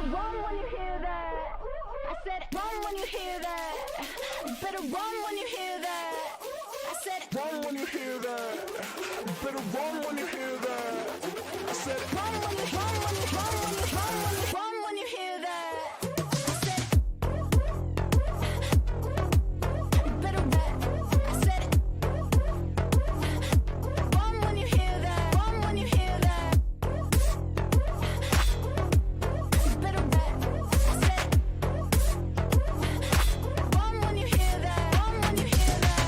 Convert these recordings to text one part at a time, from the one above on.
run when you hear that. I said run when you hear that. You better run when you hear that. I said run when you hear that. You better run when you hear that. I said run when you run when you run when you run when you run when you hear that. I said you better run. I said run when you hear that. Run when you hear that. You better run. I said run when you hear that. Run when you hear that. Run when you hear that. Run when you hear that.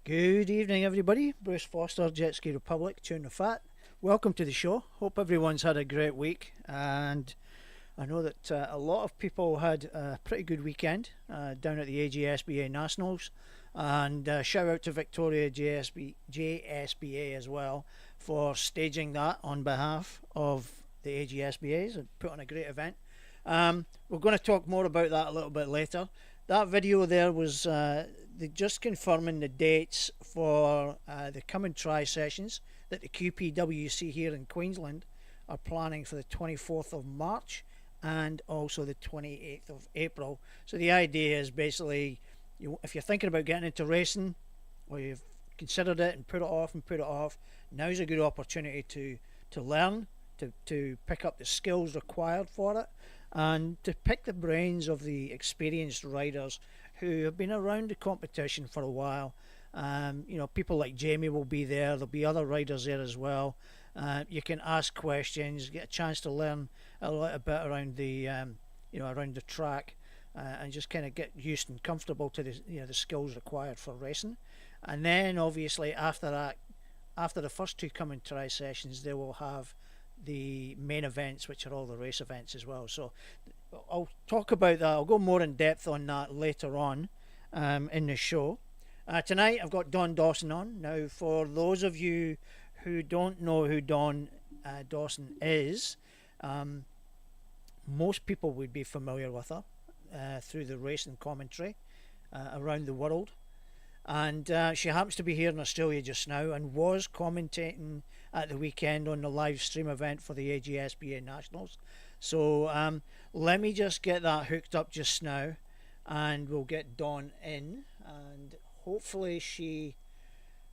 Good evening, everybody. Bruce Foster, Jetski Republic, Tune the Fat. Welcome to the show. Hope everyone's had a great week, and I know that a lot of people had a pretty good weekend down at the AGSBA Nationals, and shout out to Victoria JSBA as well for staging that on behalf of the AGSBAs and put on a great event. We're going to talk more about that a little bit later. That video there was just confirming the dates for the coming tri-sessions that the QPWC here in Queensland are planning for the 24th of March and also the 28th of April. So the idea is basically, if you're thinking about getting into racing, or you've considered it and put it off, now's a good opportunity to learn, to pick up the skills required for it, and to pick the brains of the experienced riders who have been around the competition for a while. People like Jamie will be there. There'll be other riders there as well. You can ask questions, get a chance to learn a little bit around the around the track, and just kind of get used and comfortable to the skills required for racing. And then obviously after that, after the first two coming tri sessions, they will have the main events, which are all the race events as well. So I'll talk about that. I'll go more in depth on that later on in the show. Tonight I've got Don Dawson on. Now, for those of you who don't know who Don Dawson is, most people would be familiar with her through the racing commentary around the world. And she happens to be here in Australia just now and was commentating at the weekend on the live stream event for the AGSBA Nationals. So let me just get that hooked up just now, and we'll get Dawn in, and hopefully she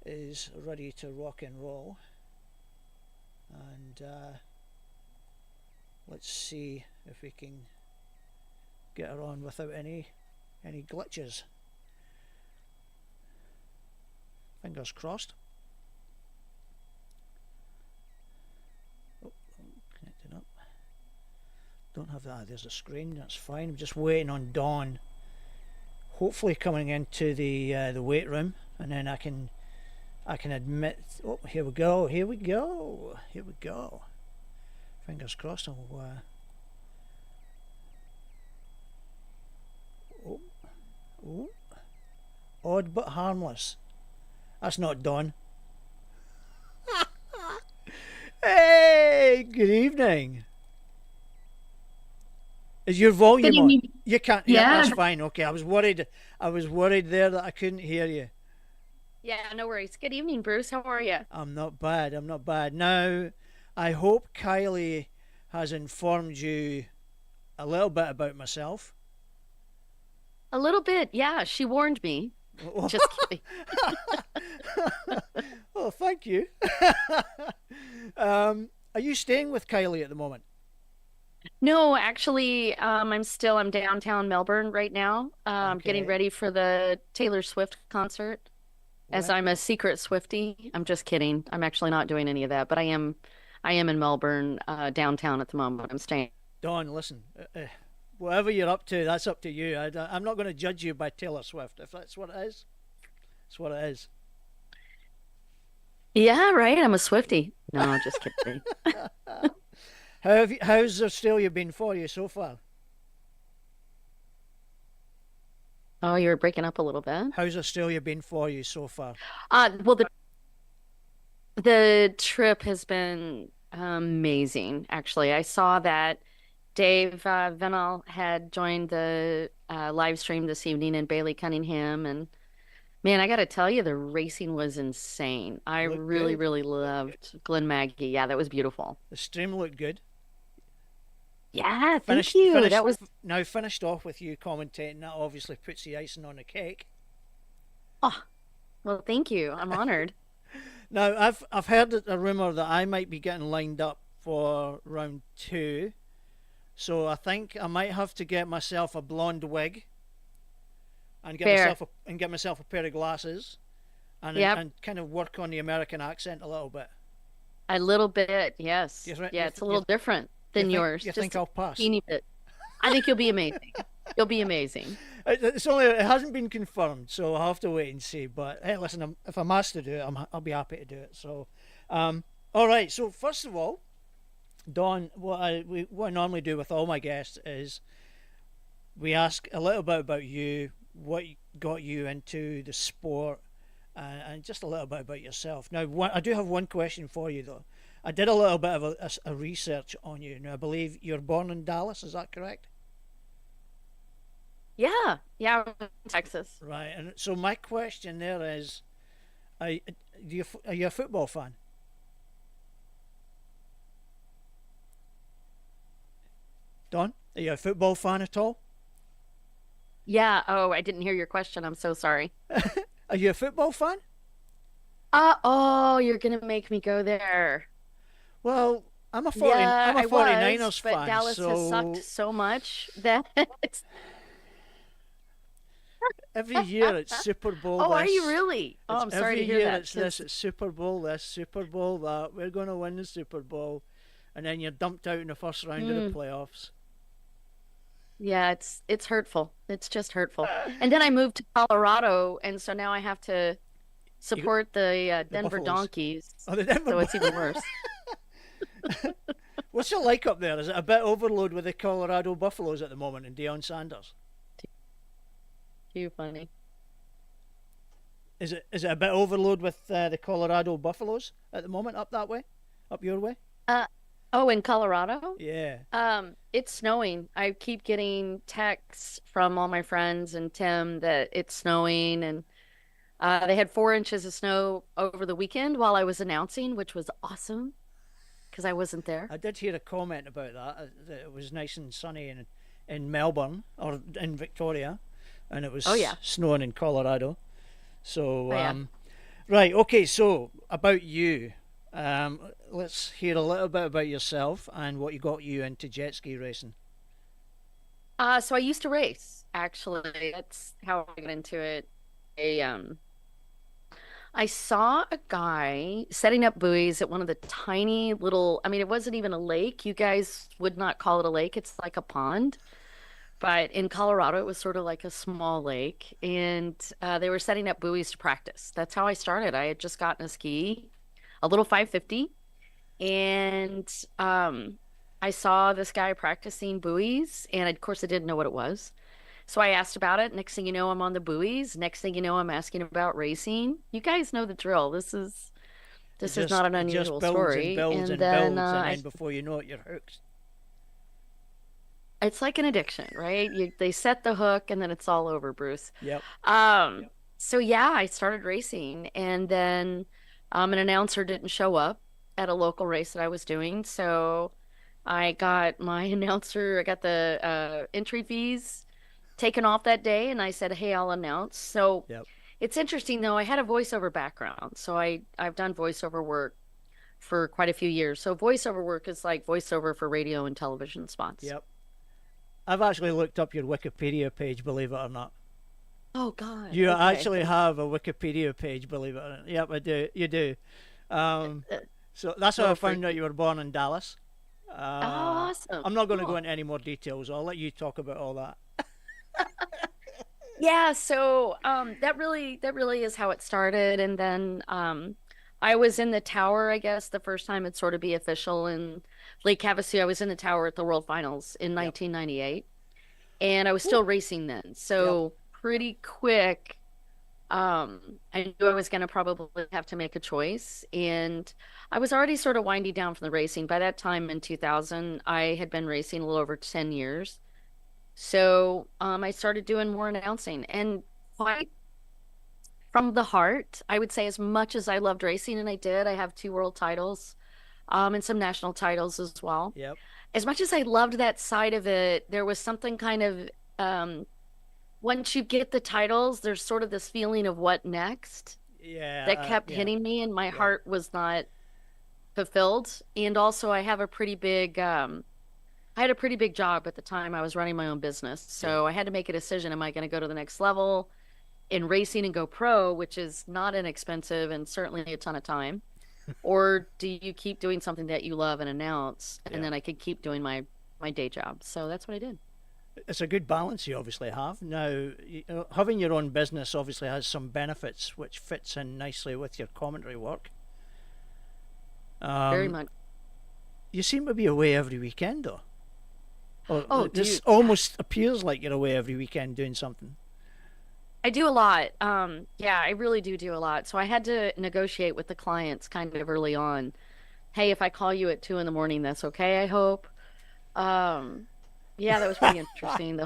is ready to rock and roll. And let's see if we can get her on without any glitches. Fingers crossed. Oh, connected up. Don't have that. There's a screen. That's fine. I'm just waiting on Dawn. Hopefully coming into the weight room, and then I can admit. Oh, here we go. Here we go. Here we go. Fingers crossed. I'll. Oh. Odd but harmless. That's not Dawn. Hey, good evening. Is your Good volume on? evening. You can't. Yeah, Yeah, that's fine. Okay, I was worried. I was worried there that I couldn't hear you. yeah, no worries. Good evening, Bruce. How are you? I'm not bad. I'm not bad. Now, I hope Kylie has informed you a little bit about myself. A little bit. Yeah, she warned me. Just kidding. Oh, thank you. Are you staying with Kylie at the moment? No, actually, I'm downtown Melbourne right now, getting Okay. ready for the Taylor Swift concert. As Well, I'm a secret Swiftie. I'm just kidding. I'm actually not doing any of that, but I am in Melbourne, downtown at the moment. I'm staying. Dawn, listen. Whatever you're up to, that's up to you. I'm not going to judge you by Taylor Swift. If that's what it is, that's what it is. Yeah, right. I'm a Swiftie. No, just kidding. How's Australia been for you so far? Oh, you're breaking up a little bit. How's Australia been for you so far? Well, the trip has been amazing, actually. I saw that Dave Venal had joined the live stream this evening and Bailey Cunningham. And man, I got to tell you, the racing was insane. I Looked really, good. really loved Glenn Maggie. Yeah, that was beautiful. The stream looked good. Yeah, thank Finished, you. finished. That was, Now finished off with you commentating. That obviously puts the icing on the cake. oh, well, thank you. I'm honored. Now I've heard a rumor that I might be getting lined up for round two. So I think I might have to get myself a blonde wig and Fair. get myself a pair of glasses Yep. and kind of work on the American accent a little bit. A little bit. Yes. You, th- Yeah, you, it's th- a you, little different you than think yours. you think Just a I'll pass? teeny bit. I think you'll be amazing. You'll be amazing. It hasn't been confirmed, so I'll have to wait and see. But hey, listen, if I'm asked to do it, I'll be happy to do it. So, all right. So first of all, Don, what I normally do with all my guests is we ask a little bit about you, what got you into the sport, and just a little bit about yourself. Now, I do have one question for you though. I did a little bit of a research on you. Now, I believe you're born in Dallas. Is that correct? Yeah. Yeah, I'm in Texas. Right. And so my question there is, are, are you a football fan? Don, are you a football fan at all? Yeah. Oh, I didn't hear your question. I'm so sorry. Are you a football fan? Oh, you're gonna make me go there. Well, Yeah, I'm a I was, 49ers but fan, Dallas has so sucked so much that it's. every year it's Super Bowl Oh, are you this. really? Oh, It's I'm sorry every to hear year that it's this, because it's Super Bowl this, Super Bowl that. We're going to win the Super Bowl, and then you're dumped out in the first round of the playoffs. yeah, it's hurtful. It's just hurtful. And then I moved to Colorado, and so now I have to You got support the the Denver Buffaloes. Donkeys. Oh, the Denver. So it's even worse. What's it like up there? Is it a bit overload with the Colorado Buffaloes at the moment and Deion Sanders? Too funny. Is it a bit overload with the Colorado Buffaloes at the moment up that way, up your way? Uh, oh, in Colorado? Yeah. It's snowing. I keep getting texts from all my friends and Tim that it's snowing, and they had 4 inches of snow over the weekend while I was announcing, which was awesome because I wasn't there. I did hear a comment about that. That it was nice and sunny in Melbourne or in Victoria, and it Oh was yeah. snowing in Colorado. So, Oh yeah. right, okay. So about you, let's hear a little bit about yourself and what you got you into jet ski racing. So I used to race, actually. That's how I got into it. I um I saw a guy setting up buoys at one of the tiny little, I mean, it wasn't even a lake. You guys would not call it a lake. It's like a pond. But in Colorado, it was sort of like a small lake. And they were setting up buoys to practice. That's how I started. I had just gotten a ski, a little 550. And I saw this guy practicing buoys. And of course, I didn't know what it was. So I asked about it. Next thing you know, I'm on the buoys. Next thing you know, I'm asking about racing. You guys know the drill. This is not an It just unusual builds and story. builds And and then builds, and then before you know it, you're hooked. It's like an addiction, right? They set the hook and then it's all over, Bruce. Yep. Um, so yeah, I started racing and then an announcer didn't show up at a local race that I was doing. So I got my I got the entry fees taken off that day and I said, "Hey, I'll announce." So Yep. it's interesting though, I had a voiceover background. So I've done voiceover work for quite a few years. So voiceover work is like voiceover for radio and television spots. Yep. I've actually looked up your Wikipedia page, believe it or not. Oh God. You Okay. actually have a Wikipedia page, believe it or not. Yep, I do. You do. Um, Uh, so that's how I Little found out freaky. you were born in Dallas. Oh, Uh, awesome. I'm not going to go Cool. into any more details. I'll let you talk about all that. Yeah, so that really is how it started. And then I was in the tower, I guess, the first time it sort of be official in Lake Havasu. I was in the tower at the World Finals in Yep. 1998, and I was Woo. still racing then. Yep. So pretty quick, I knew I was going to probably have to make a choice. And I was already sort of winding down from the racing. By that time in 2000, I had been racing a little over 10 years. So I started doing more announcing and quite from the heart. I would say as much as I loved racing, and I did, I have two world titles, and some national titles as well. Yep. As much as I loved that side of it, there was something kind of um, once you get the titles, there's sort of this feeling of what next Yeah. that kept Yeah. hitting me, and my Yeah. heart was not fulfilled. And also, I have a pretty big I had a pretty big job at the time. I was running my own business. Yeah. So I had to make a decision. Am I going to go to the next level in racing and go pro, which is not inexpensive and certainly a ton of time? Or do you keep doing something that you love and announce? And Yeah. then I could keep doing my day job. So that's what I did. It's a good balance you obviously have. Now, having your own business obviously has some benefits, which fits in nicely with your commentary work. Very Um, much. you seem to be away every weekend, though. Or Oh, this dude, almost appears like you're away every weekend doing something. I do a lot. Yeah, I really do a lot. So I had to negotiate with the clients kind of early on. Hey, if I call you at 2 in the morning, that's okay, I hope. Um, yeah, that was pretty interesting,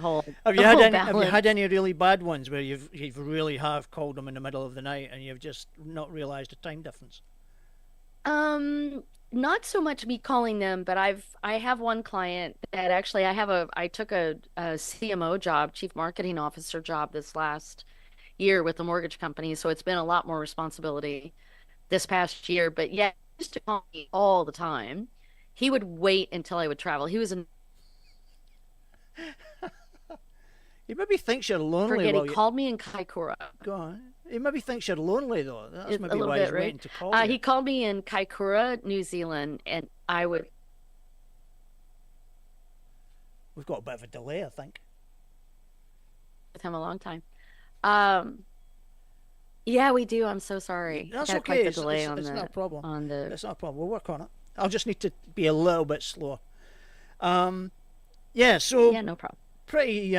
Have the you had whole any? Have you had balance. any really bad ones where you've really have called them in the middle of the night and you've just not realised the time difference? Um, Not so much me calling them, but I have one client that actually I took a CMO job, Chief Marketing Officer job this last year with the mortgage company, so it's been a lot more responsibility this past year. But yeah, he used to call me all the time. He would wait until I would travel. He was in He maybe thinks you're lonely forget he while you called me in Kaikoura. go on. He maybe thinks you're lonely though. That's A maybe little why he's bit, right? waiting to call you. He called me in Kaikoura, New Zealand, and I would We've got a bit of a delay, I think. with him a long time. Um, yeah, we do. I'm so sorry. I That's got quite okay. the delay It's not a problem. on the It's not a problem. We'll work on it. I'll just need to be a little bit slower. Um, yeah. So yeah, no problem. pretty,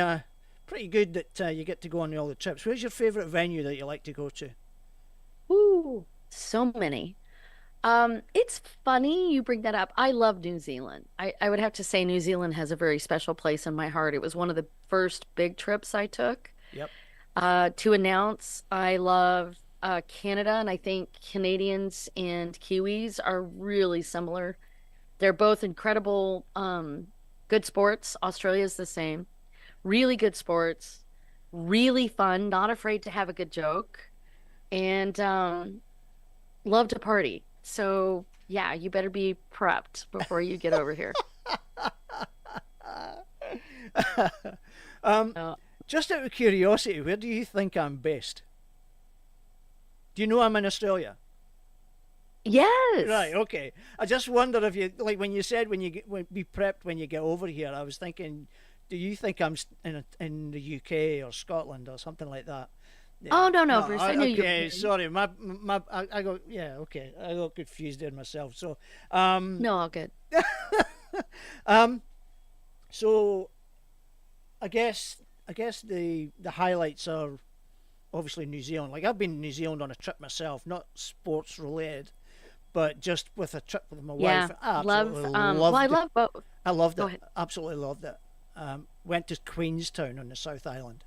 pretty good that you get to go on all the trips. Where's your favourite venue that you like to go to? Ooh, so many. It's funny you bring that up. I love New Zealand. I would have to say New Zealand has a very special place in my heart. It was one of the first big trips I took Yep. to announce. I love Canada, and I think Canadians and Kiwis are really similar. They're both incredible, good sports. Australia's the same. Really good sports, really fun, not afraid to have a good joke, and love to party. So, yeah, you better be prepped before you get over here. Um, Uh, just out of curiosity, where do you think I'm based? Do you know I'm in Australia? Right, yes. okay. I just wonder if you like when you said when you get be prepped when you get over here. I was thinking, do you think I'm in the UK or Scotland or something like that? Yeah. Oh, no, no, No. Bruce. I knew you were Okay. kidding. Sorry. I got yeah. Okay. I got confused there myself. So No, all good. um so I guess the highlights are obviously New Zealand. Like I've been to New Zealand on a trip myself, not sports related, but just with a trip with my Yeah. wife. I Love, absolutely well, I loved it. love both. I loved Go it. ahead. Absolutely loved it. went to Queenstown on the South Island.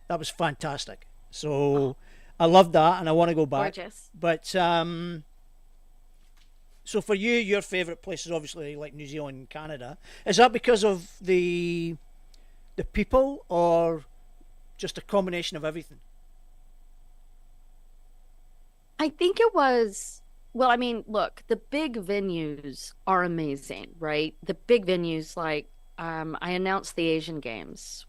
That was fantastic. So I loved that, and I want to go back. Gorgeous. But so for you, your favourite place is obviously like New Zealand and Canada. Is that because of the people, or just a combination of everything? I think it was, well, I mean, look, the big venues are amazing, right? The big venues, like I announced the Asian Games,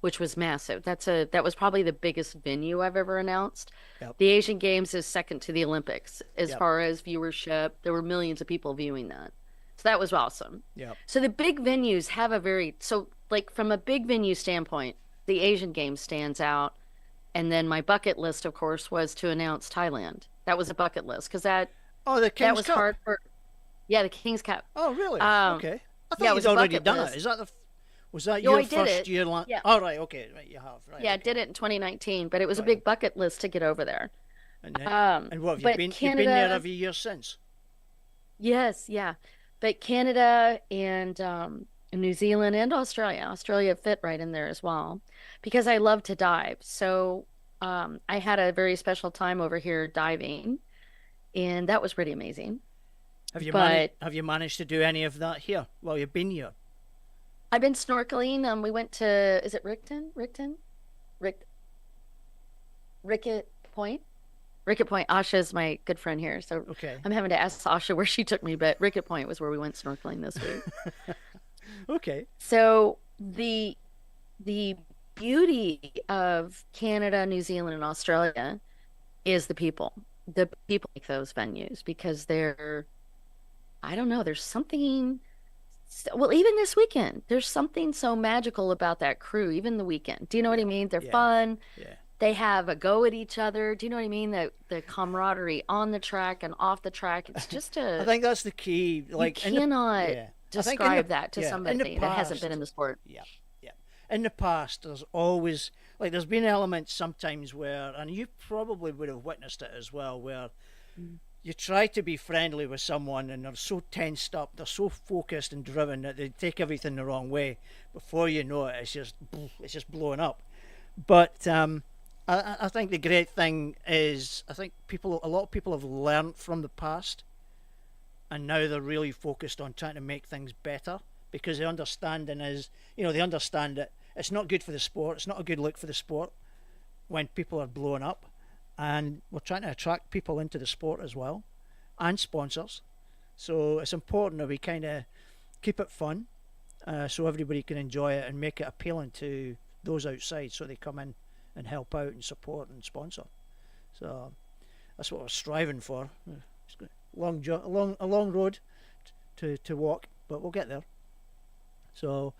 which was massive. That was probably the biggest venue I've ever announced. Yep. The Asian Games is second to the Olympics as Yep. far as viewership. There were millions of people viewing that. So that was awesome. Yeah. So the big venues have a very, so like from a big venue standpoint, the Asian Games stands out. And then my bucket list, of course, was to announce Thailand. That was a bucket list because Oh, the that King's was Cup. hard for, yeah, the King's Cup. Oh, really? Um, Okay. I thought yeah, it was you'd a already bucket done list. it. Is that was that No, your I did first it. year? Yeah. Oh, right. Okay. Right. You have. Right. Yeah, I Okay. did it in 2019, but it was a Right. big bucket list to get over there. And what have you But been? You've been there Canada, every year since. yes, yeah. But Canada and New Zealand and Australia, Australia fit right in there as well, because I love to dive. So I had a very special time over here diving, and that was pretty amazing. But Have you managed to do any of that here while you've been here? I've been snorkeling. We went to, is it Rick, Rickett Point? Rickett Point. Asha is my good friend here, so Okay. I'm having to ask Asha where she took me, but Rickett Point was where we went snorkeling this week. Okay. So the beauty of Canada, New Zealand, and Australia is the people. The people make those venues because they're, I don't know, there's something, well, even this weekend, there's something so magical about that crew, even the weekend. Do you know what I mean? They're Yeah. fun. Yeah. They have a go at each other. Do you know what I mean? The camaraderie on the track and off the track. It's just I think that's the key. you Like cannot yeah. I think describe that to in the somebody that hasn't been past, in the sport. yeah, yeah. In the past, there's always like there's been elements sometimes where, and you probably would have witnessed it as well, where Mm. you try to be friendly with someone and they're so tensed up, they're so focused and driven that they take everything the wrong way. Before you know it, it's just blowing up. But I think the great thing is I think a lot of people have learned from the past, and now they're really focused on trying to make things better because the understanding is, they understand that it's not good for the sport. It's not a good look for the sport when people are blowing up, and we're trying to attract people into the sport as well, and sponsors. So it's important that we kind of keep it fun, so everybody can enjoy it and make it appealing to those outside, so they come in and help out and support and sponsor. So that's what we're striving for. It's a long road to walk, but we'll get there. So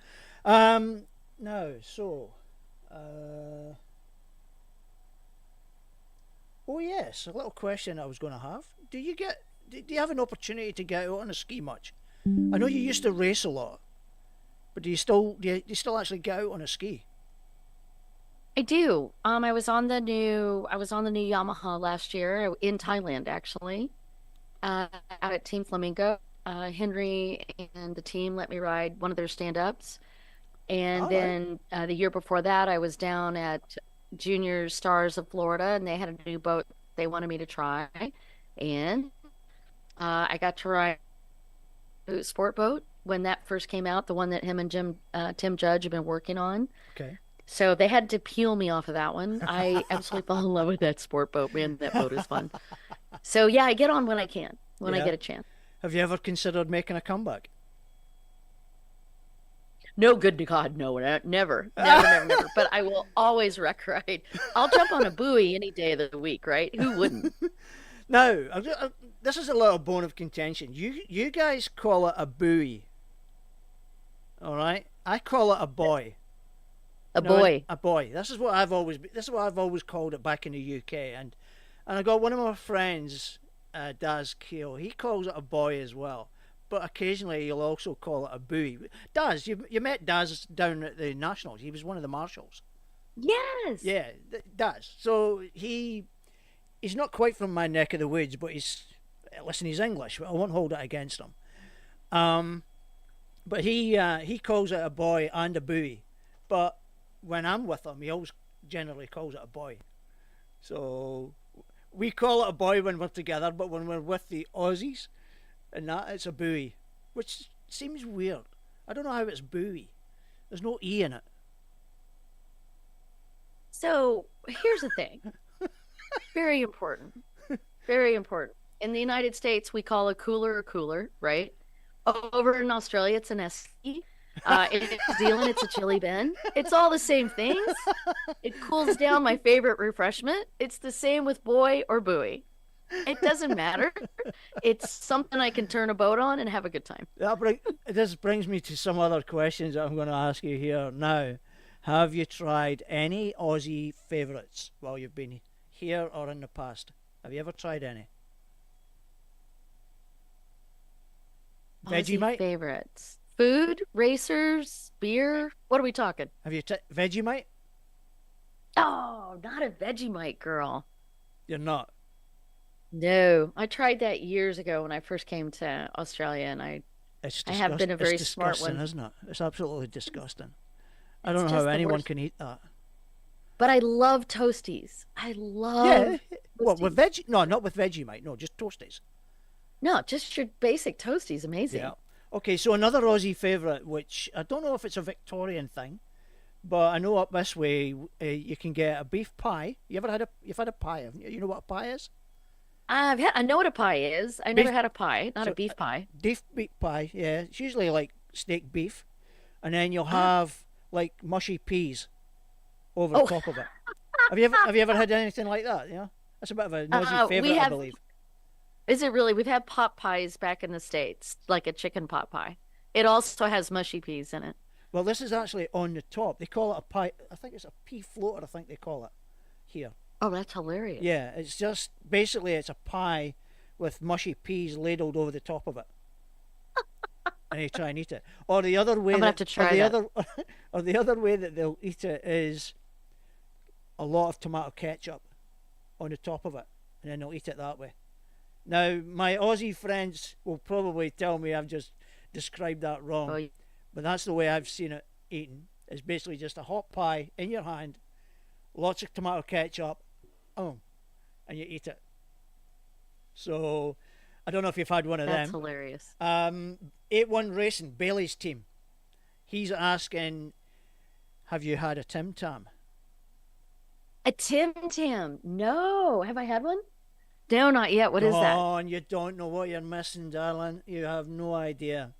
now, oh yes, a little question I was going to have. Do you have an opportunity to get out on a ski much? I know you used to race a lot, but do you still actually get out on a ski? I do. I was on the new Yamaha last year in Thailand, actually, out at Team Flamingo. Henry and the team let me ride one of their stand-ups. And All right. then the year before that, I was down at Junior Stars of Florida, and they had a new boat they wanted me to try. And I got to ride a sport boat when that first came out, the one that him and Tim Judge have been working on. Okay. So they had to peel me off of that one. I absolutely fell in love with that sport boat, man. That boat is fun. So yeah, I get on when I can, when I Yeah. get a chance. Have you ever considered making a comeback? No, good to God, no, never. Never. But I will always wreck ride. I'll jump on a buoy any day of the week, right? Who wouldn't? Now, this is a little bone of contention. You guys call it a buoy, all right? I call it a buoy. A No, boy. a buoy. This is what I've always called it back in the UK, and I got one of my friends, Daz Keel. He calls it a buoy as well, but occasionally he'll also call it a buoy. Daz, you met Daz down at the Nationals. He was one of the marshals. Yes. Yeah, Daz. So he's not quite from my neck of the woods, but he's English. But I won't hold it against him. But he calls it a boy and a buoy. But when I'm with him, he always generally calls it a boy. So we call it a boy when we're together, but when we're with the Aussies and that, it's a buoy, which seems weird. I don't know how it's buoy. There's no E in it. So here's the thing. Very important. Very important. In the United States, we call a cooler, right? Over in Australia, it's an esky. In New Zealand, it's a chili bin. It's all the same things. It cools down my favorite refreshment. It's the same with boy or buoy. It doesn't matter. It's something I can turn a boat on and have a good time. This brings me to some other questions that I'm going to ask you here now. Have you tried any Aussie favourites while you've been here or in the past? Have you ever tried any? Vegemite? Favorites. Food, racers, beer. What are we talking? Have you tried Vegemite? Oh, not a Vegemite girl. You're not? No. I tried that years ago when I first came to Australia, and I have been a very smart one. Isn't it? It's absolutely disgusting. I don't know how anyone can eat that. But I love toasties. I love toasties. What, with veg? No, not with Vegemite. No, just toasties. No, just your basic toasties. Amazing. Yeah. Okay, so another Aussie favourite, which I don't know if it's a Victorian thing, but I know up this way you can get a beef pie. You've had a pie, haven't you? You know what a pie is? I know what a pie is. I never had a pie, not a beef pie. Beef pie, yeah. It's usually like steak beef, and then you'll have like mushy peas over the top of it. Have you ever had anything like that? Yeah, that's a bit of a Aussie favourite, I believe. Is it really? We've had pot pies back in the States, like a chicken pot pie. It also has mushy peas in it. Well, this is actually on the top. They call it a pie. I think it's a pea floater, I think they call it here. Oh, that's hilarious. Yeah, it's just, basically it's a pie with mushy peas ladled over the top of it. And you try and eat it. Or the other way, I'm gonna have to try that. Or the other way that they'll eat it is a lot of tomato ketchup on the top of it. And then they'll eat it that way. Now, my Aussie friends will probably tell me I've just described that wrong, but that's the way I've seen it eaten. It's basically just a hot pie in your hand, lots of tomato ketchup, and you eat it. So, I don't know if you've had one of them. That's hilarious. 8-1 Racing, Bailey's team. He's asking, have you had a Tim Tam? A Tim Tam? No. Have I had one? No, not yet. What is that? Oh, and you don't know what you're missing, darling. You have no idea.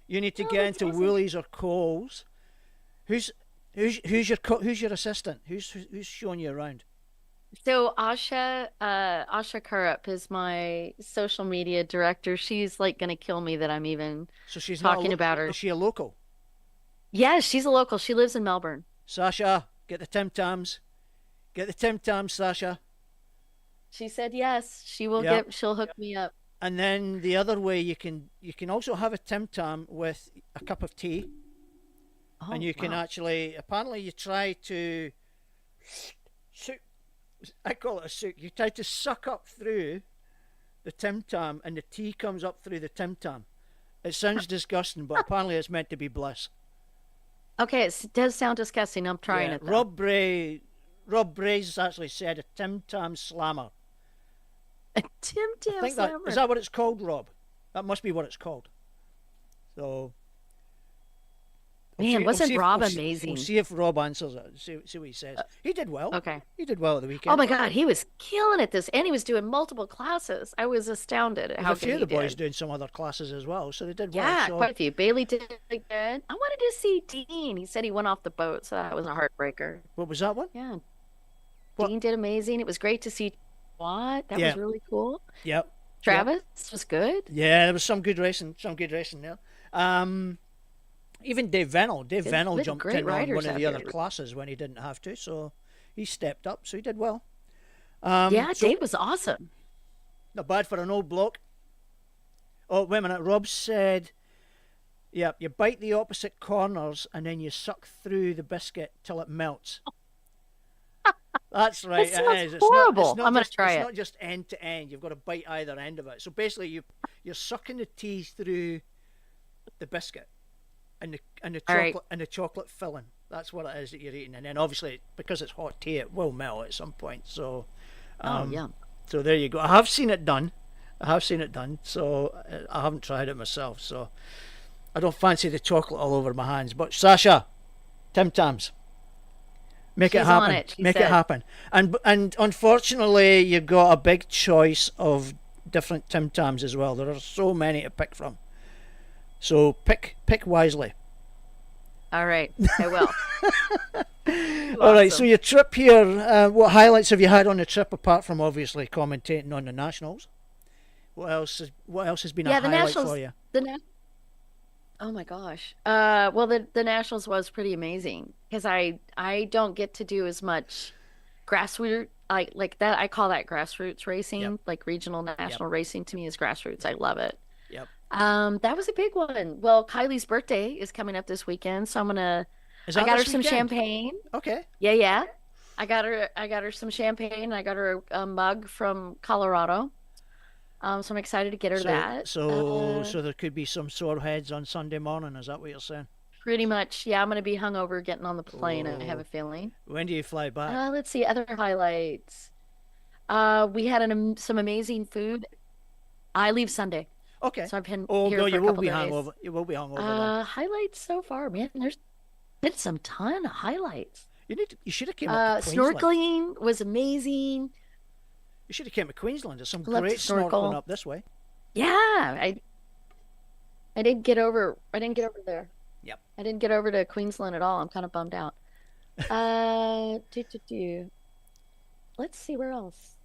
You need to get into Woolies or Coles. Who's your assistant? Who's showing you around? So Asha Karup is my social media director. She's like gonna kill me that I'm even talking about her. Is she a local? Yeah, she's a local. She lives in Melbourne. Sasha, get the Tim Tams. Get the Tim Tams, Sasha. She said yes. She will she'll hook me up. And then the other way you can also have a Tim Tam with a cup of tea. Oh, and you can actually, apparently you try to I call it a suck. You try to suck up through the Tim Tam and the tea comes up through the Tim Tam. It sounds disgusting, but apparently it's meant to be bliss. Okay, it does sound disgusting. I'm trying it though. Rob Bray's actually said a Tim Tam slammer. A Tim Tam slammer? Is that what it's called, Rob? That must be what it's called. So... Man, wasn't Rob amazing? We'll see if Rob answers it. See what he says. He did well. Okay. He did well at the weekend. Oh my God, he was killing at this, and he was doing multiple classes. I was astounded at how good he did. A few of the boys doing some other classes as well, so they did well. Yeah, quite a few. Bailey did good. I wanted to see Dean. He said he went off the boat, so that was a heartbreaker. What was that one? Yeah. Dean did amazing. It was great to see Watt. That was really cool. Yep. Travis was good. Yeah, there was some good racing there. Even Dave Venel jumped in on one of the other classes when he didn't have to, so he stepped up, so he did well. Dave was awesome. Not bad for an old bloke. Oh, wait a minute. Rob said, you bite the opposite corners and then you suck through the biscuit till it melts. That's right. That sounds horrible. I'm going to try it. It's not just end to end. You've got to bite either end of it. So basically, you're sucking the tea through the biscuit. and the All right. chocolate filling. That's what it is that you're eating, and then obviously because it's hot tea, it will melt at some point. So, Oh, um, yeah. so there you go. I have seen it done. I have seen it done. So I haven't tried it myself. So I don't fancy the chocolate all over my hands. But Sasha, Tim Tams, make it She's on happen. it, she Make it said. happen. And unfortunately, you've got a big choice of different Tim Tams as well. There are so many to pick from. So pick wisely. All right. I will. All right. So Awesome. your trip here. What highlights have you had on the trip apart from obviously commentating on the nationals? What else has been a Yeah, the highlight Nationals, for you? the na oh my gosh. Well, the Nationals was pretty amazing because I don't get to do as much grassroots like that. I call that grassroots Yep. racing, like regional Yep. national racing to me is grassroots. I Yep. love it. Yep. That was a big one. Well, Kylie's birthday is coming up this weekend, so Is I that got her this some weekend? champagne. Okay. Yeah, yeah. I got her some champagne. I got her a mug from Colorado. So I'm excited to get her So that. so so there could be some sore heads on Sunday morning. Is that what you're saying? Pretty much, yeah, I'm gonna be hungover getting on the plane, I have Oh, a feeling. when do you fly back? Let's see, other highlights. We had some amazing food. I leave Sunday, Okay. so I've been Oh, here no, for a you will couple be days. hungover. You will be hungover then. Highlights so far, man. There's been some ton of highlights. You should have came up to Queensland. Snorkeling was amazing. You should have came to Queensland. There's some I love to great snorkeling snorkel. up this way. Yeah, I didn't get over. I didn't get over there. Yep. I didn't get over to Queensland at all. I'm kind of bummed out. Do. Let's see where else.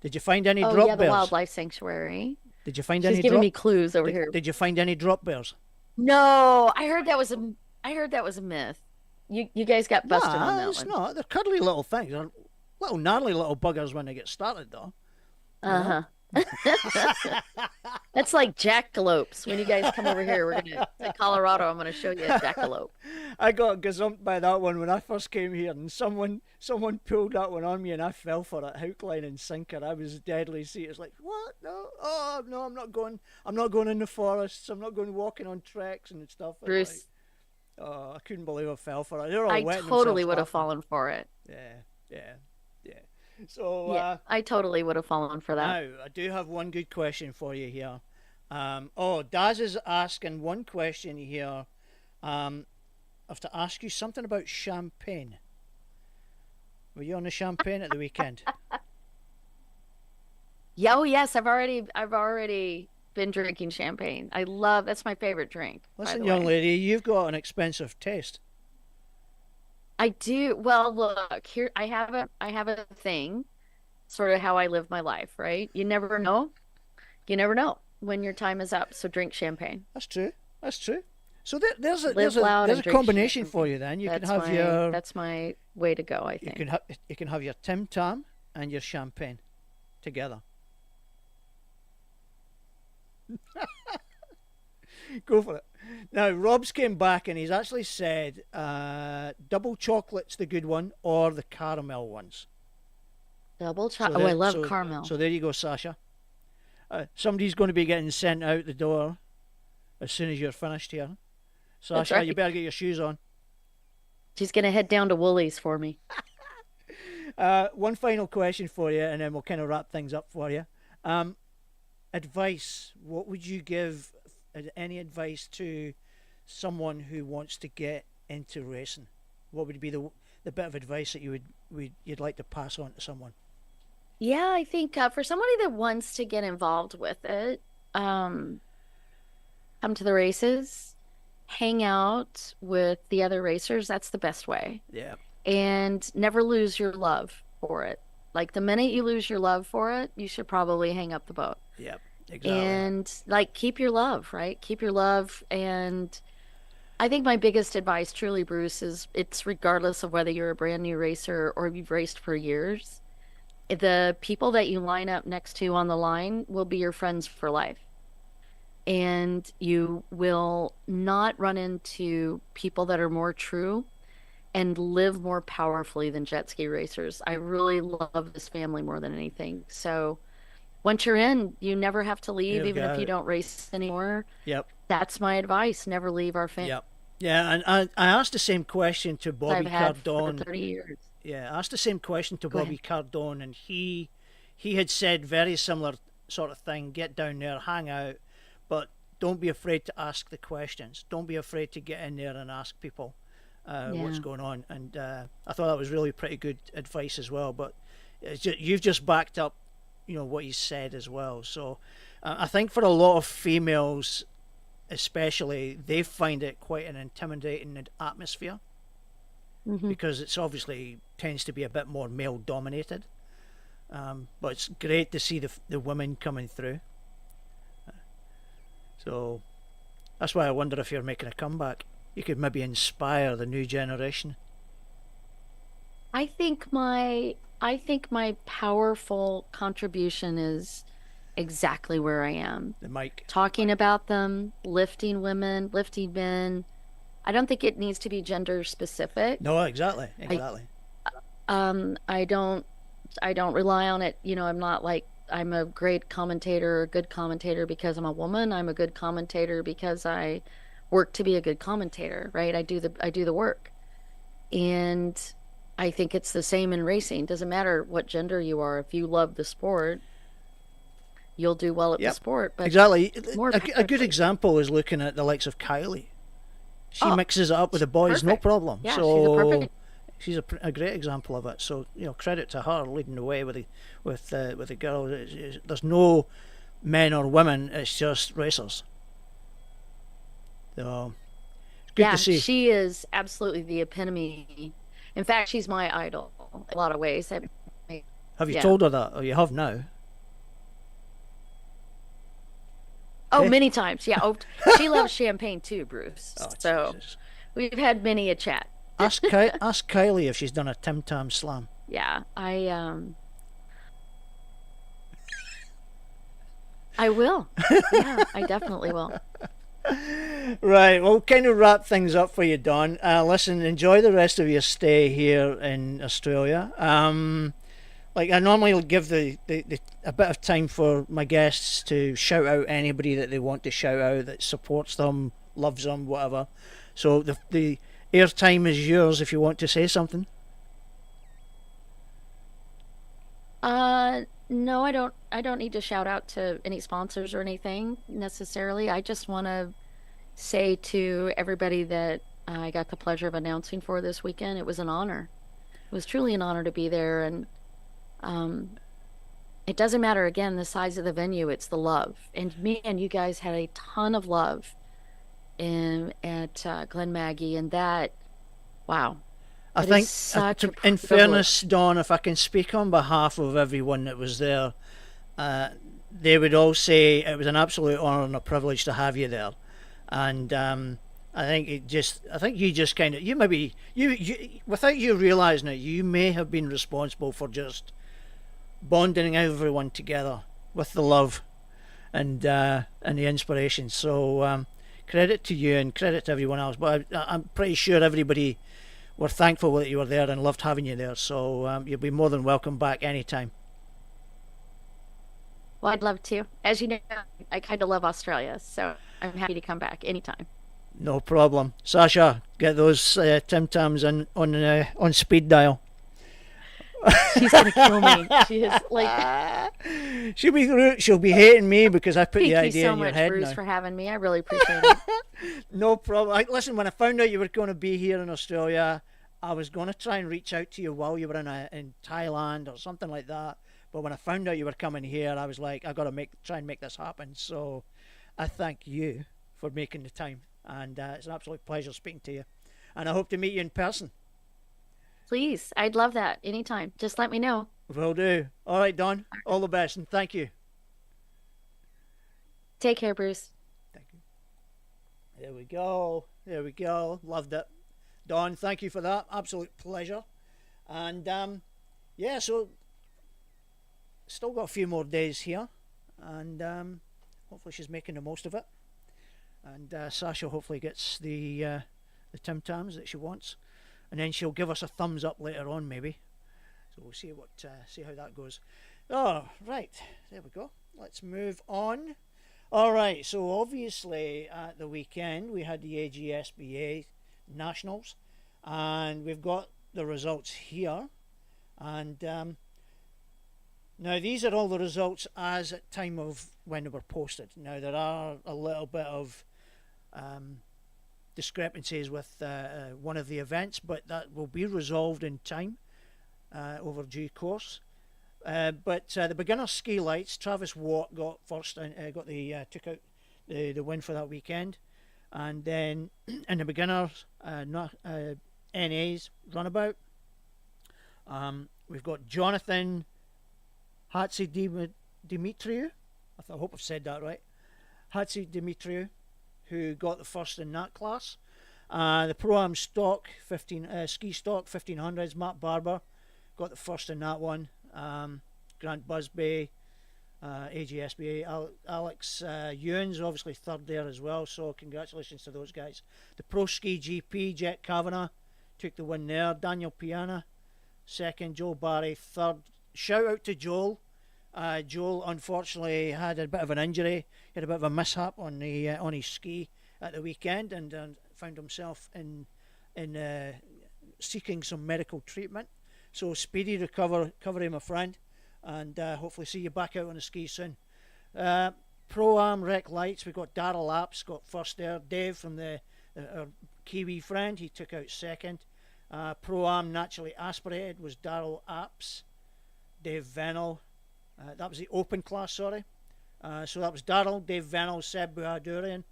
Did you find any Oh yeah, drop the bears? wildlife sanctuary. Did you find She's any giving drop? me clues over Did, here. did you find any drop bears? No, I heard that was a myth. You guys got busted on Nah, that it's one. not. They're cuddly little things. They're little gnarly little buggers when they get started, though. You know. Uh-huh. That's like jackalopes. When you guys come over here, we're gonna to Colorado. I'm gonna show you a jackalope. I got gazumped by that one when I first came here, and someone pulled that one on me, and I fell for it, hook, line, and sinker. I was deadly serious. Like, what? No, oh no, I'm not going. I'm not going in the forests. I'm not going walking on treks and stuff. And like, Bruce, oh, I couldn't believe I fell for it. They're all I wetting totally themselves would have laughing. fallen for it. Yeah, yeah, yeah. So Yeah, I totally would have fallen for that. now I do have one good question for you here. Daz is asking one question here. I have to ask you something about champagne. Were you on the champagne at the weekend? Yeah, oh yes, I've already been drinking champagne. That's my favorite drink, by Listen, the young way. lady, you've got an expensive taste. I do. Well, look, here I have a thing, sort of how I live my life, right? You never know. You never know when your time is up. So drink champagne. That's true. That's true. So there's a Live loud there's and a drink combination for champagne. you then. You can have your That's my way to go, I you think. can have you can have your Tim Tam and your champagne together. Go for it. Now Rob's came back and he's actually said double chocolate's the good one or the caramel ones. Double So chocolate. Oh, I there love so caramel. so there you go, Sasha. Somebody's going to be getting sent out the door as soon as you're finished here. That's Sasha, you right. better get your shoes on. She's gonna head down to Woolies for me. One final question for you, and then we'll kind of wrap things up for you. Um, Advice. What would you give? Any advice to someone who wants to get into racing? What would be the bit of advice that you'd like to pass on to someone? Yeah, I think for somebody that wants to get involved with it, um, come to the races, hang out with the other racers. That's the best way. Yeah, And never lose your love for it. Like the minute you lose your love for it, you should probably hang up the boat. yeah, exactly. And like keep your love, right? Keep your love. And I think my biggest advice, truly, Bruce, is it's regardless of whether you're a brand new racer or you've raced for years, the people that you line up next to on the line will be your friends for life. And you will not run into people that are more true and live more powerfully than jet ski racers. I really love this family more than anything. So Once you're in, you never have to leave, Never even get if you out. don't race anymore. Yep. That's my advice. Never leave our family. Yep. Yeah, and I asked the same question to I've Bobby had for Cardone. 30 years. Yeah, I asked the same question to Go Bobby ahead. Cardone, and he had said very similar sort of thing. Get down there, hang out, but don't be afraid to ask the questions. Don't be afraid to get in there and ask people what's Yeah. going on. And I thought that was really pretty good advice as well. But you've just backed up, what he said as well. So I think for a lot of females, especially, they find it quite an intimidating atmosphere Hmm. because it's obviously tends to be a bit more male dominated. But it's great to see the women coming through. So that's why I wonder if you're making a comeback. You could maybe inspire the new generation. I think my powerful contribution is exactly where I am. The mic. Talking about them, lifting women, lifting men. I don't think it needs to be gender specific. No, exactly, I exactly. I don't rely on it. I'm not like I'm a great commentator or a good commentator because I'm a woman. I'm a good commentator because I work to be a good commentator, right? I do the work. And I think it's the same in racing. Doesn't matter what gender you are. If you love the sport, you'll do well at the Yep, sport. But exactly. more A good powerfully, example is looking at the likes of Kylie. She oh, mixes it up with she's the boys, no perfect. problem. Yeah, she's a So perfect. she's a great example of it. So credit to her leading the way with the girls. There's no men or women. It's just racers. So it's good to Yeah, see. she is absolutely the epitome. In fact, she's my idol in a lot of ways. Have you Yeah. told her that? Or you have now? Oh, Okay. many times. Yeah. Oh, she loves champagne too, Bruce. Oh So Jesus! we've had many a chat. Ask Kylie if she's done a Tim Tam Slam. Yeah, I will. Yeah, I definitely will. Right, well, kind of wrap things up for you, Don. Listen, enjoy the rest of your stay here in Australia. Like I normally give the a bit of time for my guests to shout out anybody that they want to shout out that supports them, loves them, whatever. So the airtime is yours if you want to say something. No, I don't need to shout out to any sponsors or anything necessarily. I just want to say to everybody that I got the pleasure of announcing for this weekend, it was an honor. It was truly an honor to be there, and um, it doesn't matter again the size of the venue, it's the love. And me and you guys had a ton of love in at Glen Maggie, and that, wow, I it is think, such a in privilege. fairness, Don, if I can speak on behalf of everyone that was there, uh, they would all say it was an absolute honour and a privilege to have you there. And I think you just kind of, you maybe, without you realising it, you may have been responsible for just bonding everyone together with the love and the inspiration. So credit to you and credit to everyone else. But I'm pretty sure everybody were thankful that you were there and loved having you there. So you'll be more than welcome back anytime. Well, I'd love to. As you know, I kind of love Australia, so I'm happy to come back anytime. No problem. Sasha, get those Tim Tams on speed dial. She's gonna kill me. She is like, She'll be hating me because I put the thank you idea so in your much, head Bruce, now. for having me. I really appreciate it. No problem. Listen, when I found out you were going to be here in Australia, I was going to try and reach out to you while you were in Thailand or something like that. But when I found out you were coming here, I was like, I got to try and make this happen. So I thank you for making the time, and it's an absolute pleasure speaking to you. And I hope to meet you in person. Please, I'd love that anytime. Just let me know. Will do. All right, Don. All the best, and thank you. Take care, Bruce. Thank you. There we go. There we go. Loved it. Don, thank you for that. Absolute pleasure. And yeah, so still got a few more days here, and hopefully she's making the most of it. And Sasha hopefully gets the Tim Tams that she wants, and then she'll give us a thumbs up later on, maybe. So we'll see how that goes. Oh, right. There we go. Let's move on. All right. So obviously at the weekend we had the AGSBA Nationals, and we've got the results here. And now these are all the results as at time of when they were posted. Now there are a little bit of discrepancies with one of the events, but that will be resolved in time over due course. But the beginner ski lights, Travis Watt got first and took out the win for that weekend, and then in the beginners NA's runabout, we've got Jonathan Dimitriou. I hope I've said that right. Dimitriou, who got the first in that class. The Pro-Am stock ski stock 1500s, Matt Barber got the first in that one. Grant Busby, AGSBA, Alex Ewan's obviously third there as well, so congratulations to those guys. The Pro Ski GP, Jet Kavanagh took the win there. Daniel Piana second, Joel Barry third. Shout out to Joel. Joel unfortunately had a bit of an injury. He had a bit of a mishap on his ski at the weekend, and found himself in seeking some medical treatment. So speedy recovery, my friend, and hopefully see you back out on the ski soon. Pro-Am Rec Lights, we've got Darrell Apps got first there. Dave from our Kiwi friend, he took out second. Pro-Am Naturally Aspirated was Darrell Apps, Dave Venel. That was the open class, sorry. So that was Darrell, Dave Venel, Seb Buhadurian.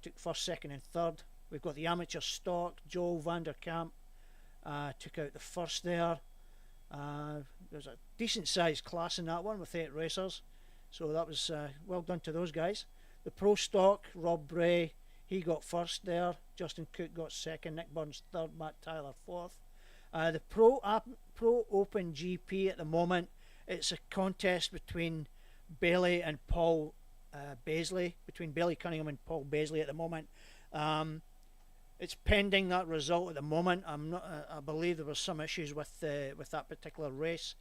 Took first, second and third. We've got the amateur stock, Joel Vanderkamp. Took out the first there. There's a decent sized class in that one with 8 racers, so that was well done to those guys. The pro stock, Rob Bray, he got first there. Justin Cook got second. Nick Burns third. Matt Tyler fourth. The pro open GP at the moment, it's a contest between Bailey and Paul Baisley, between Bailey Cunningham and Paul Baisley at the moment. It's pending that result at the moment. I believe there were some issues with that particular race,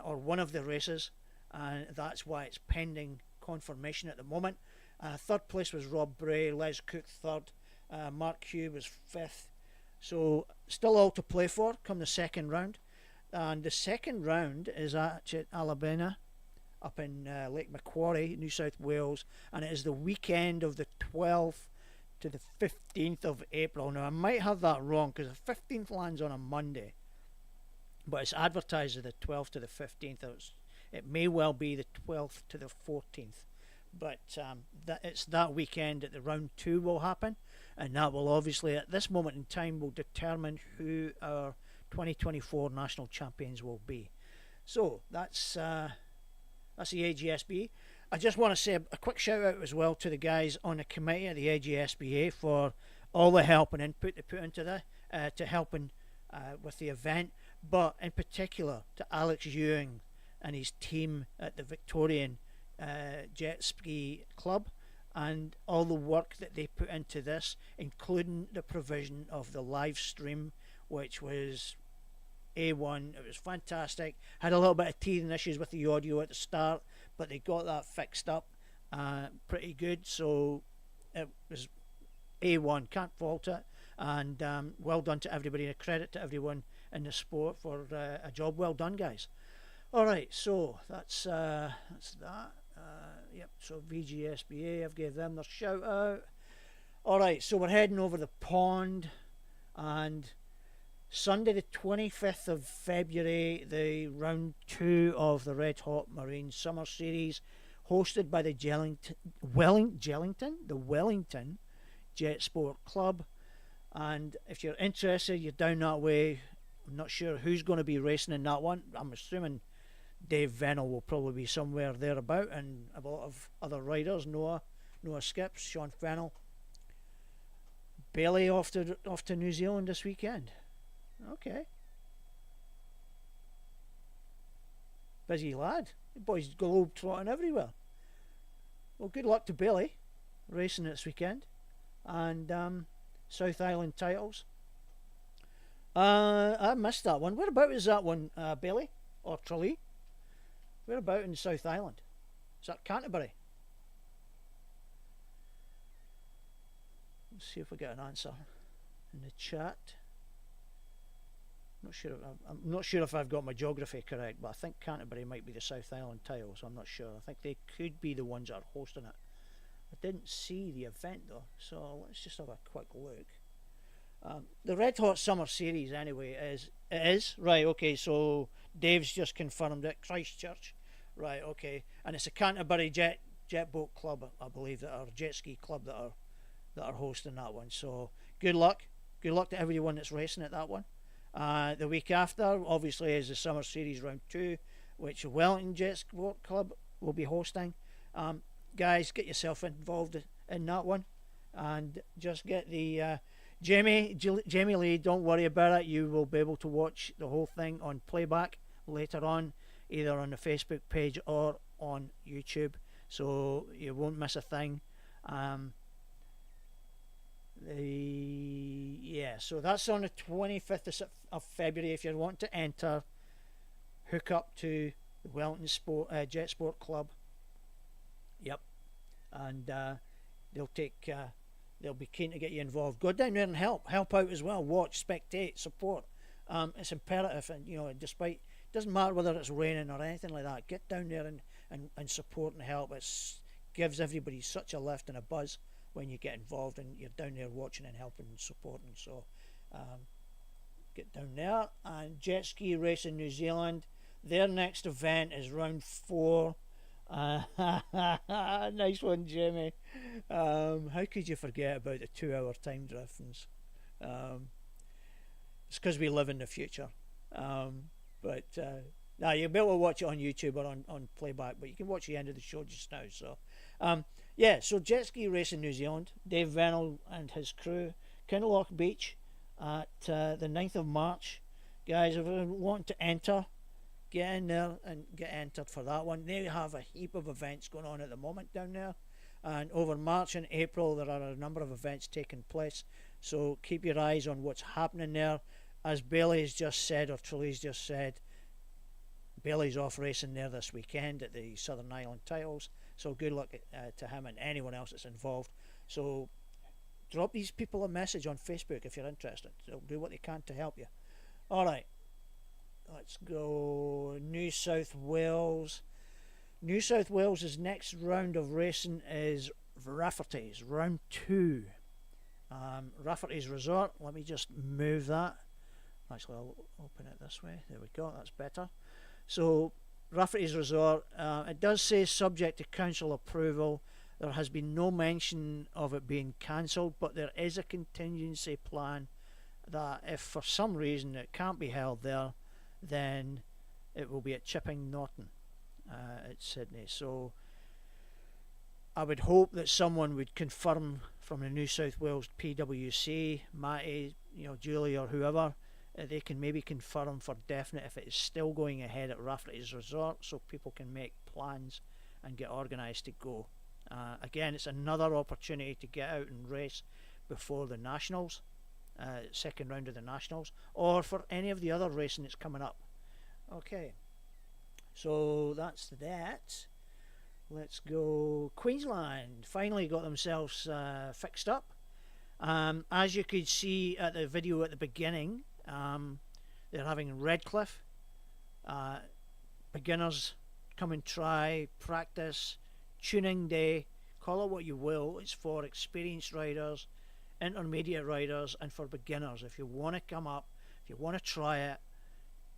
or one of the races, and that's why it's pending confirmation at the moment. Third place was Rob Bray, Les Cook third, Mark Hugh was fifth. So still all to play for come the second round, and the second round is at Alabama, up in Lake Macquarie, New South Wales, and it is the weekend of the 12th to the 15th of April. Now I might have that wrong because the 15th lands on a Monday, but it's advertised as the 12th to the 15th. It may well be the 12th to the 14th, but it's that weekend that the round 2 will happen, and that will obviously at this moment in time will determine who our 2024 national champions will be. So that's the AGSBA. I just want to say a quick shout out as well to the guys on the committee at the AGSBA for all the help and input they put into to helping with the event, but in particular to Alex Ewing and his team at the Victorian Jetski Club, and all the work that they put into this, including the provision of the live stream, which was A1. It was fantastic. Had a little bit of teething issues with the audio at the start, but they got that fixed up pretty good, so it was A1, can't fault it, and well done to everybody, and a credit to everyone in the sport for a job well done, guys. Alright, so that's that. Yep, so VGSBA, I've gave them their shout out. Alright, so we're heading over the pond, and Sunday the 25th of February, the round 2 of the Red Hot Marine Summer Series, hosted by the Wellington Jet Sport Club. And if you're interested, you're down that way. I'm not sure who's going to be racing in that one. I'm assuming Dave Venel will probably be somewhere thereabout, and a lot of other riders, Noah Skips, Sean Fennell. Bailey off to New Zealand this weekend. Okay. Busy lad. The boy's globe trotting everywhere. Well, good luck to Billy racing this weekend, and South Island titles. I missed that one. Whereabout is that one, Billy or Tralee? Where about in the South Island? Is that Canterbury? Let's see if we get an answer in the chat. I'm not sure if I've got my geography correct, but I think Canterbury might be the South Island Tiles. I'm not sure. I think they could be the ones that are hosting it. I didn't see the event though, so let's just have a quick look. The Red Hot Summer Series, anyway, is right. Okay, so Dave's just confirmed it. Christchurch, right? Okay, and it's a Canterbury Jet Boat Club, I believe, that are Jetski club that are hosting that one. So good luck to everyone that's racing at that one. The week after, obviously, is the Summer Series Round 2, which Wellington Jet Sport Club will be hosting. Guys, get yourself involved in that one, and just get the Jamie Lee. Don't worry about it. You will be able to watch the whole thing on playback later on, either on the Facebook page or on YouTube, so you won't miss a thing. So that's on the 25th of February. If you want to enter, hook up to the Wellington Jet Sport Club. Yep, and they'll be keen to get you involved. Go down there and help out as well. Watch, spectate, support. It's imperative, and despite, it doesn't matter whether it's raining or anything like that. Get down there and support and help. It gives everybody such a lift and a buzz when you get involved and you're down there watching and helping and supporting. So get down there. And Jet Ski Racing New Zealand, their next event is round 4. Nice one, Jamie. How could you forget about the 2-hour time difference? It's because we live in the future. Now you'll be able to watch it on YouTube or on playback, but you can watch the end of the show just now. So so Jet Ski Racing New Zealand, Dave Vennell and his crew, Kinloch Beach at the 9th of March. Guys, if you want to enter, get in there and get entered for that one. They have a heap of events going on at the moment down there, and over March and April there are a number of events taking place, so keep your eyes on what's happening there. As Bailey's just said, or Trulli's just said, Bailey's off racing there this weekend at the Southern Island Titles, so good luck to him and anyone else that's involved. So drop these people a message on Facebook if you're interested. They'll do what they can to help you. Alright, let's go New South Wales. New South Wales' next round of racing is Rafferty's, round 2. Rafferty's Resort, let me just move that. Actually, I'll open it this way. There we go, that's better. So Rafferty's Resort, it does say subject to council approval. There has been no mention of it being cancelled, but there is a contingency plan that if for some reason it can't be held there, then it will be at Chipping Norton at Sydney. So I would hope that someone would confirm from the New South Wales PWC, Matty, Julie or whoever, they can maybe confirm for definite if it is still going ahead at Rafferty's Resort, so people can make plans and get organised to go. Again, it's another opportunity to get out and race before the Nationals, second round of the Nationals, or for any of the other racing that's coming up. Okay, so that's that. Let's go Queensland. Finally got themselves fixed up. As you could see at the video at the beginning, they're having Redcliffe, beginners come and try, practice, tuning day, call it what you will. It's for experienced riders, intermediate riders, and for beginners. If you want to come up, if you want to try it,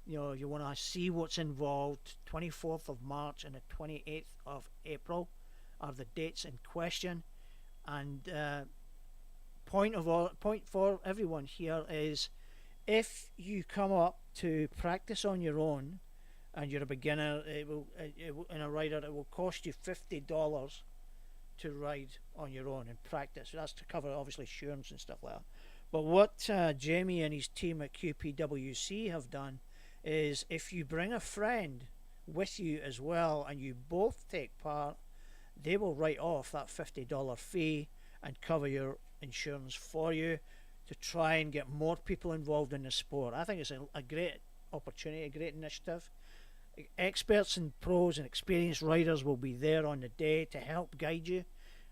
you want to see what's involved, 24th of March and the 28th of April are the dates in question. And point for everyone here is, if you come up to practice on your own and you're a beginner, it will it will cost you $50 to ride on your own and practice. That's to cover obviously insurance and stuff like that. But what Jamie and his team at QPWC have done is, if you bring a friend with you as well and you both take part, they will write off that $50 fee and cover your insurance for you, to try and get more people involved in the sport. I think it's a great opportunity, a great initiative. Experts and pros and experienced riders will be there on the day to help guide you,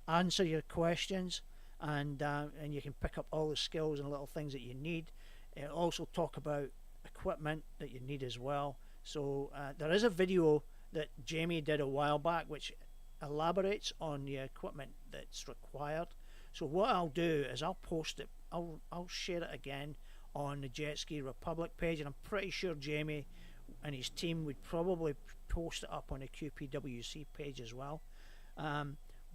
answer your questions, and you can pick up all the skills and little things that you need. It'll also talk about equipment that you need as well. So there is a video that Jamie did a while back which elaborates on the equipment that's required. So what I'll do is I'll post it, I'll share it again on the Jetski Republic page, and I'm pretty sure Jamie and his team would probably post it up on the QPWC page as well.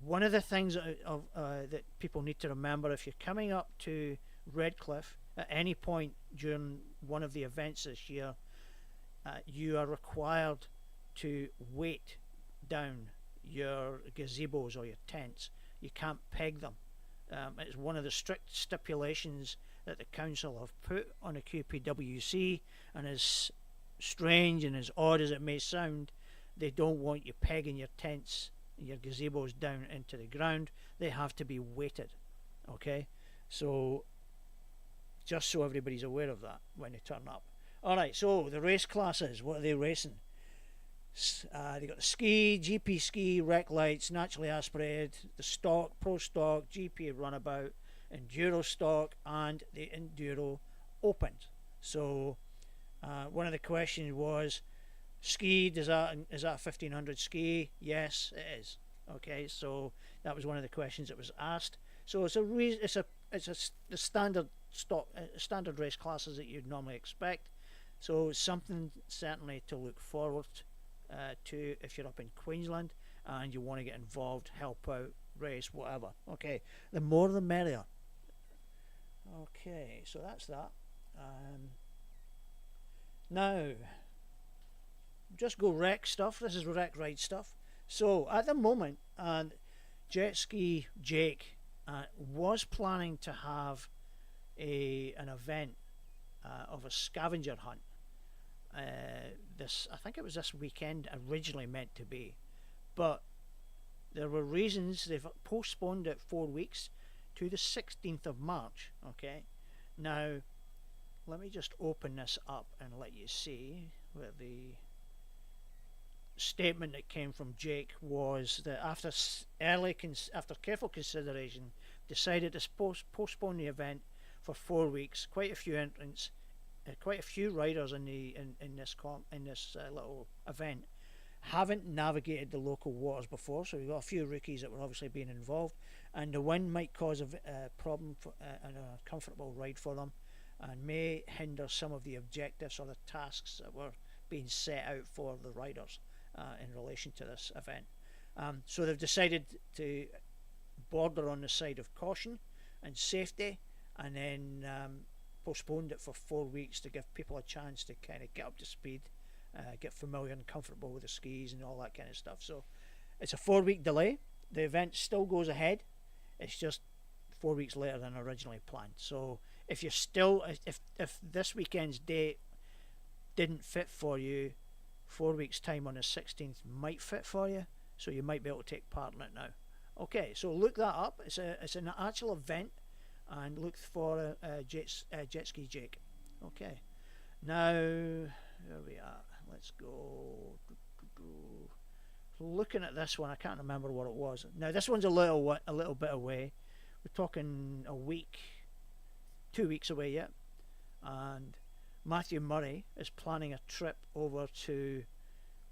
One of the things that people need to remember, if you're coming up to Redcliffe at any point during one of the events this year, you are required to weight down your gazebos or your tents. You can't peg them. It's one of the strict stipulations that the council have put on a QPWC, and as strange and as odd as it may sound, they don't want you pegging your tents and your gazebos down into the ground. They have to be weighted. Okay, so just so everybody's aware of that when they turn up. Alright, so the race classes, what are they racing? They got the ski, GP ski, rec lights, naturally aspirated, the stock, pro stock, GP runabout, enduro stock, and the enduro open. So one of the questions was, ski, is that a 1500 ski? Yes, it is. Okay, so that was one of the questions that was asked. So it's the standard stock, standard race classes that you'd normally expect. So something certainly to look forward to if you're up in Queensland and you want to get involved, help out, race, whatever. Okay, the more the merrier. Okay, so that's that. Now, just go rec stuff. This is rec ride stuff. So at the moment, Jetski Jake was planning to have an event of a scavenger hunt. I think it was this weekend originally meant to be, but there were reasons they've postponed it 4 weeks to the 16th of March. Okay, now let me just open this up and let you see where the statement that came from Jake was that after careful consideration decided to postpone the event for 4 weeks. Quite a few entrants, quite a few riders in this little event haven't navigated the local waters before, so we've got a few rookies that were obviously being involved, and the wind might cause a problem and a comfortable ride for them, and may hinder some of the objectives or the tasks that were being set out for the riders in relation to this event. So they've decided to border on the side of caution and safety, and then postponed it for 4 weeks to give people a chance to kind of get up to speed, get familiar and comfortable with the skis and all that kind of stuff. So it's a 4 week delay. The event still goes ahead, it's just 4 weeks later than originally planned. So if you're still, if this weekend's date didn't fit for you, 4 weeks time on the 16th might fit for you, so you might be able to take part in it now. Okay, so look that up. It's an actual event, and look for Jetski Jake. Okay, now here we are. Let's go. Looking at this one, I can't remember what it was. Now this one's a little bit away. We're talking a week, 2 weeks away yet, and Matthew Murray is planning a trip over to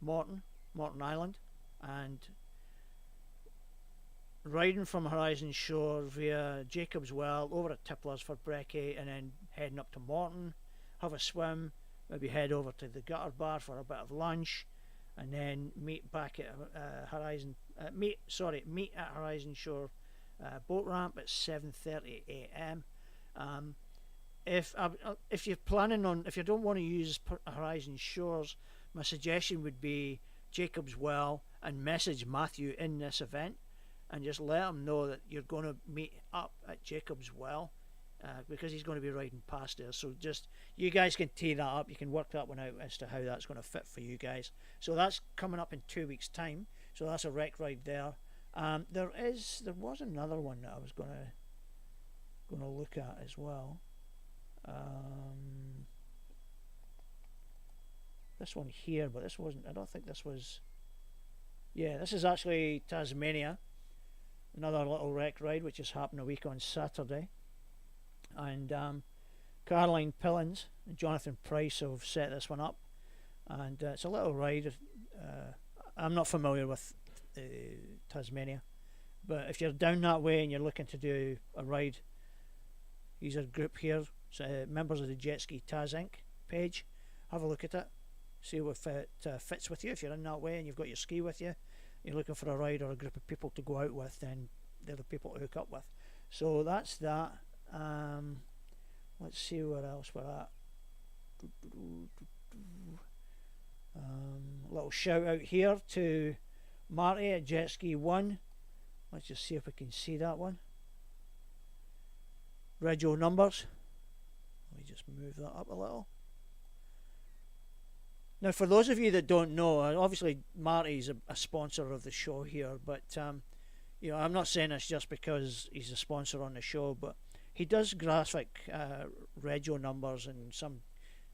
Morton Island, and riding from Horizon Shore via Jacob's Well over at Tipler's for Brekkie, and then heading up to Morton, have a swim, maybe head over to the Gutter Bar for a bit of lunch, and then meet back at meet at Horizon Shore boat ramp at 7:30 a.m. If you're planning on, if you don't want to use Horizon Shores, my suggestion would be Jacob's Well, and message Matthew in this event and just let him know that you're going to meet up at Jacob's Well, because he's going to be riding past there. So just, you guys can tee that up, you can work that one out as to how that's going to fit for you guys. So that's coming up in 2 weeks time, so that's a rec ride there. There was another one that I was going to look at as well. this one here, but this wasn't. I don't think this was. Yeah, this is actually Tasmania. Another little wreck ride, which has happened a week on Saturday. And Caroline Pillins and Jonathan Price have set this one up. And it's a little ride. I'm not familiar with Tasmania, but if you're down that way and you're looking to do a ride, here's a group here, so, members of the Jetski Taz Inc. page. Have a look at it, see if it fits with you. If you're in that way and you've got your ski with you, you're looking for a ride or a group of people to go out with, then they're the people to hook up with. So that's that. Let's see where else we're at. A little shout out here to Marty at Jetski 1. Let's just see if we can see that one. Rego numbers. Let me just move that up a little. Now, for those of you that don't know, obviously Marty's a sponsor of the show here, but you know, I'm not saying this just because he's a sponsor on the show, but he does graphic rego numbers and some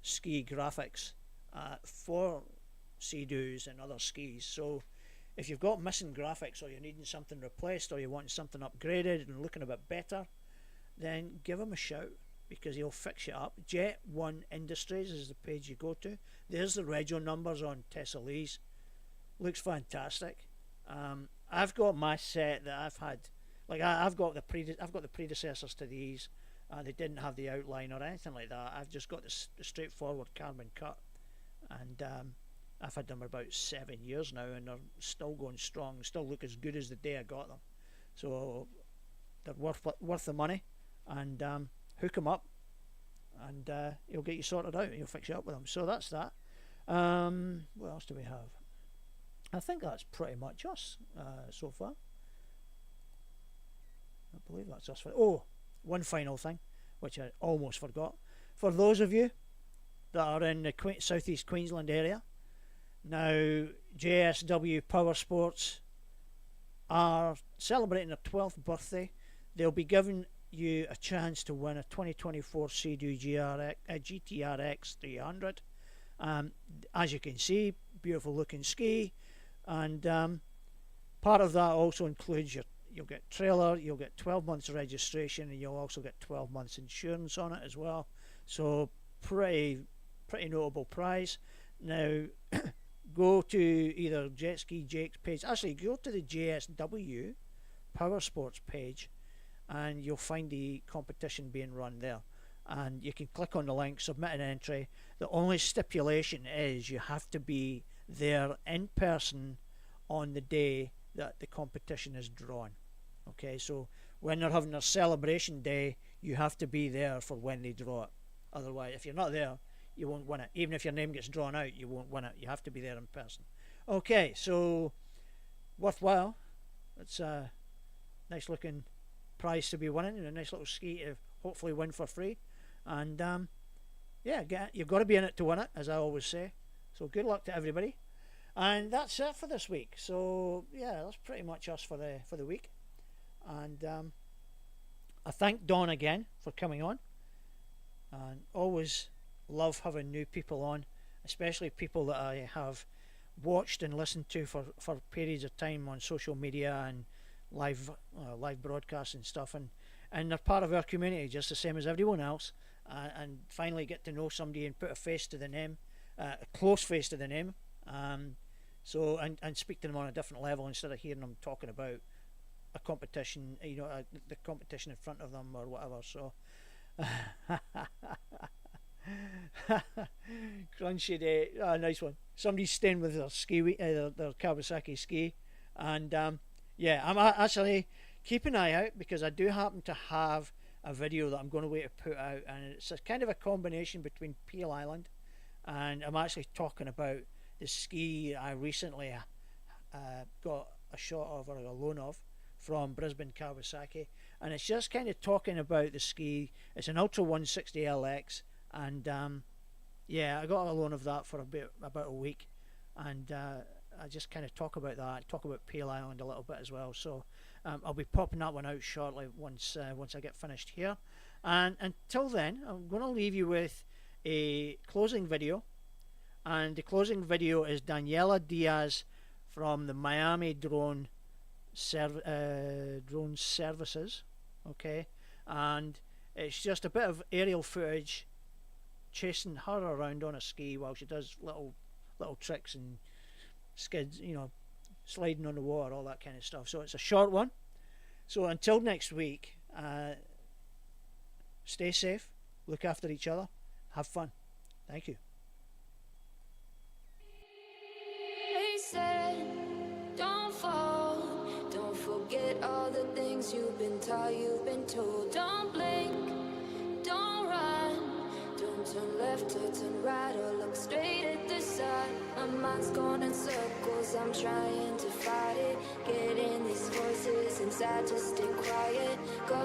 ski graphics for Sea-Doos and other skis. So if you've got missing graphics, or you're needing something replaced, or you're wanting something upgraded and looking a bit better, then give him a shout, because he'll fix you up. Jet 1 Industries is the page you go to. There's the rego numbers on Tessa Lee's. Looks fantastic. I've got my set that I've had. Like I've got the predecessors to these. They didn't have the outline or anything like that. I've just got the straightforward carbon cut, and I've had them about 7 years now, and they're still going strong. Still look as good as the day I got them. So they're worth the money. And hook them up, and he'll get you sorted out. He'll fix you up with them. So that's that. What else do we have? I think that's pretty much us so far. I believe that's us. One final thing, which I almost forgot. For those of you that are in the southeast Queensland area, now JSW Power Sports are celebrating their 12th birthday. They'll be giving you a chance to win a 2024 Sea-Doo GTRX 300. As you can see, beautiful looking ski, and part of that also includes you'll get trailer, you'll get 12 months registration, and you'll also get 12 months insurance on it as well. So pretty notable prize. Now go to either Jetski Jake's page, actually go to the JSW Power Sports page, and you'll find the competition being run there, and you can click on the link, submit an entry. The only stipulation is you have to be there in person on the day that the competition is drawn. Okay, so when they're having their celebration day, you have to be there for when they draw it. Otherwise, if you're not there, you won't win it. Even if your name gets drawn out, you won't win it. You have to be there in person. Okay, so worthwhile. It's a nice looking prize to be winning, and a nice little ski to hopefully win for free. And yeah, you've got to be in it to win it, as I always say. So good luck to everybody. And that's it for this week. So yeah, that's pretty much us for the week. And I thank Dawn again for coming on, and always love having new people on, especially people that I have watched and listened to for periods of time on social media and live broadcasts and stuff, and they're part of our community just the same as everyone else, and finally get to know somebody and put a face to the name, a close face to the name, so and speak to them on a different level instead of hearing them talking about a competition, you know, the competition in front of them or whatever. So Crunchy day, nice one. Somebody's staying with their their Kawasaki ski, and yeah, I'm actually keep an eye out, because I do happen to have a video that I'm going to wait to put out, and it's a kind of a combination between Peel Island, and I'm actually talking about the ski I recently got a shot of, or a loan of, from Brisbane Kawasaki, and it's just kind of talking about the ski. It's an Ultra 160 LX, and yeah, I got a loan of that for about a week, and I just kind of talk about that, talk about Peel Island a little bit as well. So I'll be popping that one out shortly once I get finished here. And until then, I'm going to leave you with a closing video And the closing video is Daniela Diaz from the Miami Drone Services. Okay, and it's just a bit of aerial footage chasing her around on a ski while she does little tricks and skids, sliding on the water, all that kind of stuff. So it's a short one. So until next week, stay safe, look after each other, have fun. Thank you. They said, don't fall, don't forget all the things you've been taught, you've been told. Don't blink, don't run, don't turn left or turn right or look straight at the sun. My mind's going in circles, I'm trying to fight it, getting these voices inside to stay quiet. Go